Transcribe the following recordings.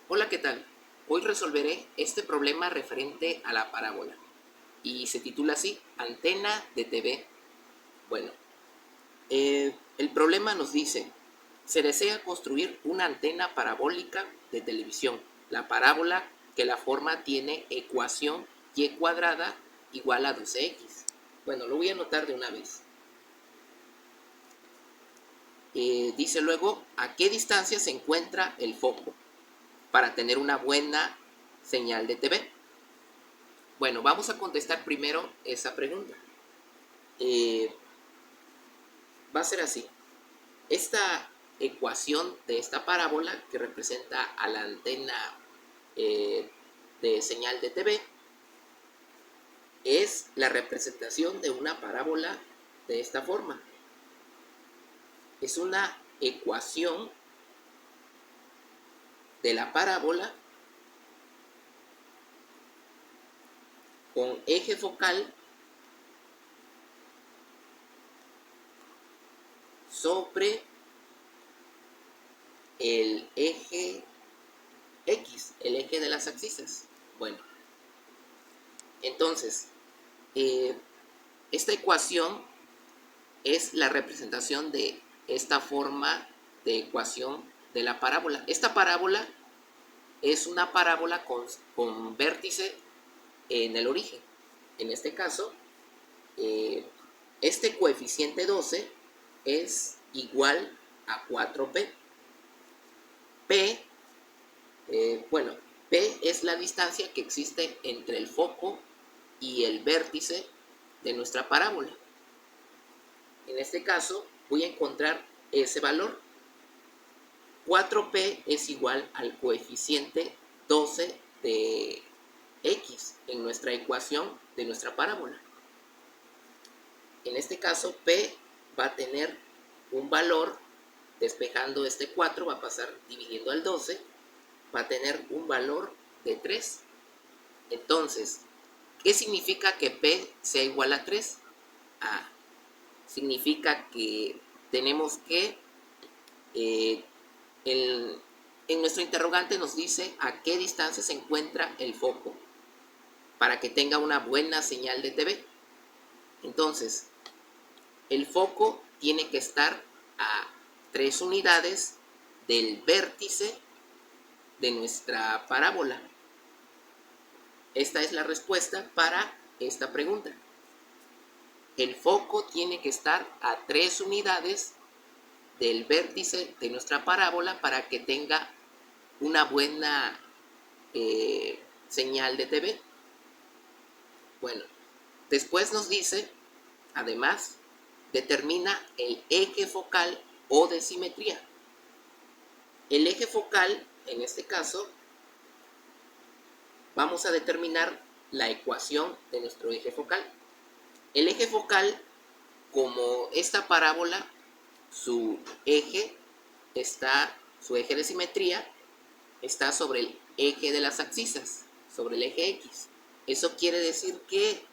Hola, ¿qué tal? Hoy resolveré este problema referente a la parábola y se titula así, antena de TV. Bueno, el problema nos dice, se desea construir una antena parabólica de televisión. La parábola que la forma tiene ecuación y cuadrada igual a 12x. Bueno, lo voy a anotar de una vez. Dice luego, ¿a qué distancia se encuentra el foco para tener una buena señal de TV? Bueno, vamos a contestar primero esa pregunta. Eh, Va a ser así. Esta ecuación de esta parábola que representa a la antena de señal de TV es la representación de una parábola de esta forma. Es una ecuación de la parábola con eje focal sobre el eje X, el eje de las abscisas. Bueno, entonces, esta ecuación es la representación de esta forma de ecuación de la parábola. Esta parábola es una parábola con vértice en el origen. En este caso, este coeficiente 12 es igual a 4p. P, bueno, P es la distancia que existe entre el foco y el vértice de nuestra parábola. En este caso, voy a encontrar ese valor. 4p es igual al coeficiente 12 de x en nuestra ecuación de nuestra parábola. En este caso, p va a tener un valor, despejando este 4, va a pasar dividiendo al 12, va a tener un valor de 3. Entonces, ¿qué significa que p sea igual a 3? Significa que tenemos que en nuestro interrogante nos dice a qué distancia se encuentra el foco para que tenga una buena señal de TV. Entonces, el foco tiene que estar a 3 unidades del vértice de nuestra parábola. Esta es la respuesta para esta pregunta. El foco tiene que estar a 3 unidades del vértice de nuestra parábola para que tenga una buena señal de TV. Bueno, después nos dice, además, determina el eje focal o de simetría. El eje focal, en este caso, vamos a determinar la ecuación de nuestro eje focal. El eje focal, como esta parábola, su eje de simetría está sobre el eje de las abscisas, sobre el eje X. Eso quiere decir que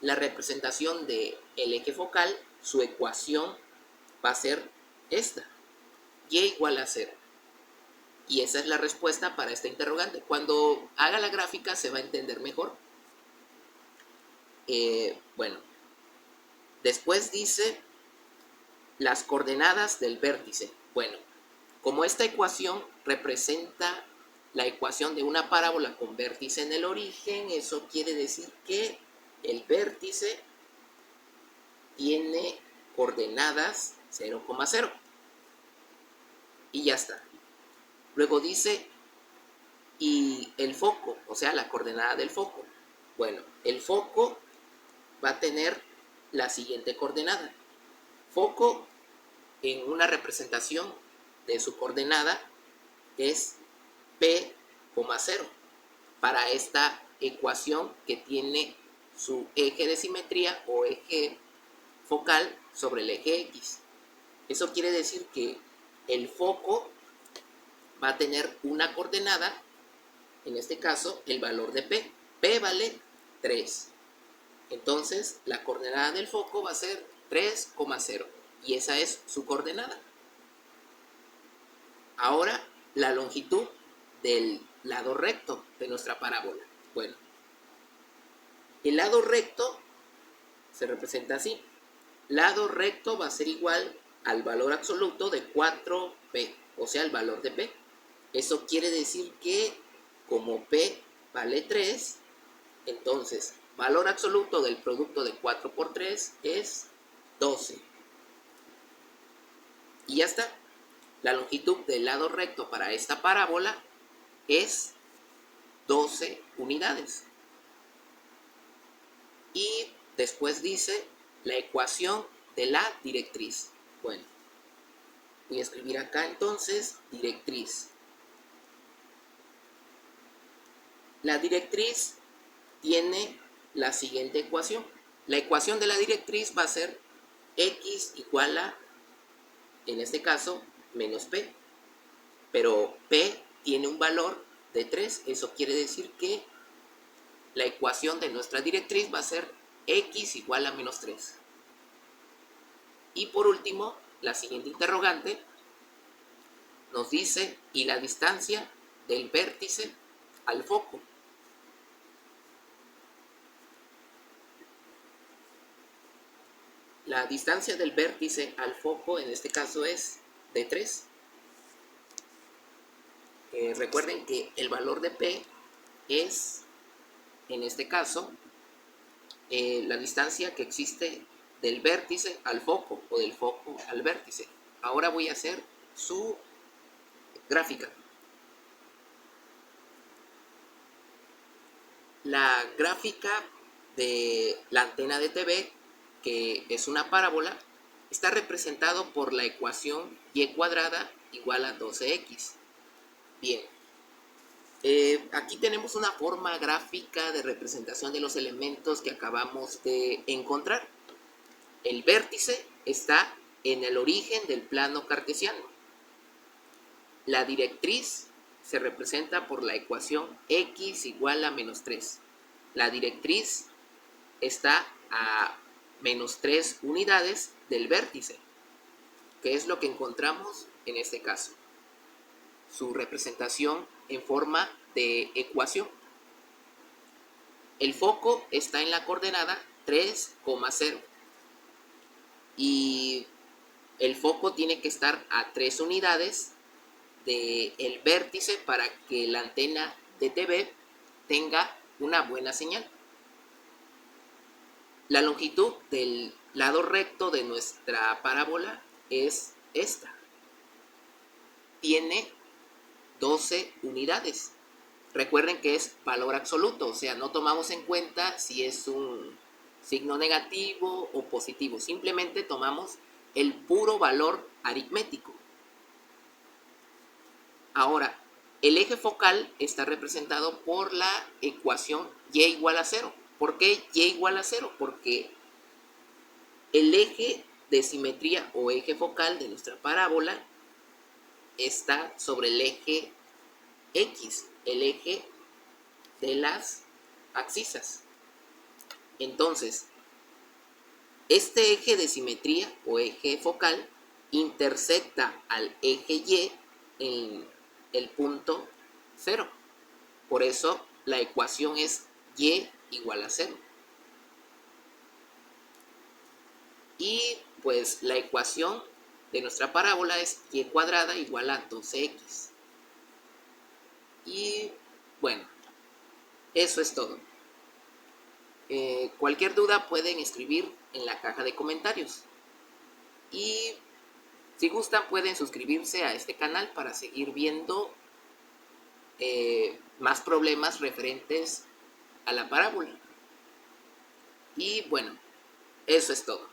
la representación del eje focal, su ecuación va a ser esta, y igual a 0. Y esa es la respuesta para esta interrogante. Cuando haga la gráfica se va a entender mejor. Bueno, después dice las coordenadas del vértice. Bueno, como esta ecuación representa la ecuación de una parábola con vértice en el origen, eso quiere decir que el vértice tiene coordenadas 0,0. Y ya está. Luego dice, y el foco, o sea, la coordenada del foco. Bueno, el foco va a tener la siguiente coordenada. Foco en una representación de su coordenada es P,0 para esta ecuación que tiene su eje de simetría o eje focal sobre el eje X. Eso quiere decir que el foco va a tener una coordenada, en este caso el valor de P. P vale 3. Entonces la coordenada del foco va a ser 3,0 y esa es su coordenada. Ahora la longitud del lado recto de nuestra parábola. Bueno, el lado recto se representa así. Lado recto va a ser igual al valor absoluto de 4p, o sea, el valor de p. Eso quiere decir que como p vale 3, entonces valor absoluto del producto de 4 por 3 es 12. Y ya está. La longitud del lado recto para esta parábola es 12 unidades. Y después dice la ecuación de la directriz. Bueno, voy a escribir acá entonces directriz. La directriz tiene la siguiente ecuación. La ecuación de la directriz va a ser x igual a, en este caso, menos p. Pero p tiene un valor de 3. Eso quiere decir que la ecuación de nuestra directriz va a ser x igual a menos 3. Y por último, la siguiente interrogante nos dice, ¿y la distancia del vértice al foco? La distancia del vértice al foco en este caso es de 3. Recuerden que el valor de P es, en este caso, la distancia que existe del vértice al foco o del foco al vértice. Ahora voy a hacer su gráfica. La gráfica de la antena de TV, que es una parábola, está representado por la ecuación y cuadrada igual a 12x. Bien, aquí tenemos una forma gráfica de representación de los elementos que acabamos de encontrar. El vértice está en el origen del plano cartesiano. La directriz se representa por la ecuación x igual a menos 3. La directriz está a menos 3 unidades del vértice, que es lo que encontramos en este caso. Su representación en forma de ecuación. El foco está en la coordenada 3,0 y el foco tiene que estar a 3 unidades del vértice para que la antena de TV tenga una buena señal. La longitud del lado recto de nuestra parábola es esta. Tiene 12 unidades. Recuerden que es valor absoluto, o sea, no tomamos en cuenta si es un signo negativo o positivo. Simplemente tomamos el puro valor aritmético. Ahora, el eje focal está representado por la ecuación y igual a 0. ¿Por qué y igual a 0? Porque el eje de simetría o eje focal de nuestra parábola está sobre el eje X, el eje de las abscisas. Entonces, este eje de simetría o eje focal intersecta al eje Y en el punto 0. Por eso la ecuación es Y igual a 0. Y pues la ecuación de nuestra parábola es y cuadrada igual a 12x. Y bueno, eso es todo. Cualquier duda pueden escribir en la caja de comentarios. Y si gustan pueden suscribirse a este canal para seguir viendo más problemas referentes a la parábola. Y bueno, eso es todo.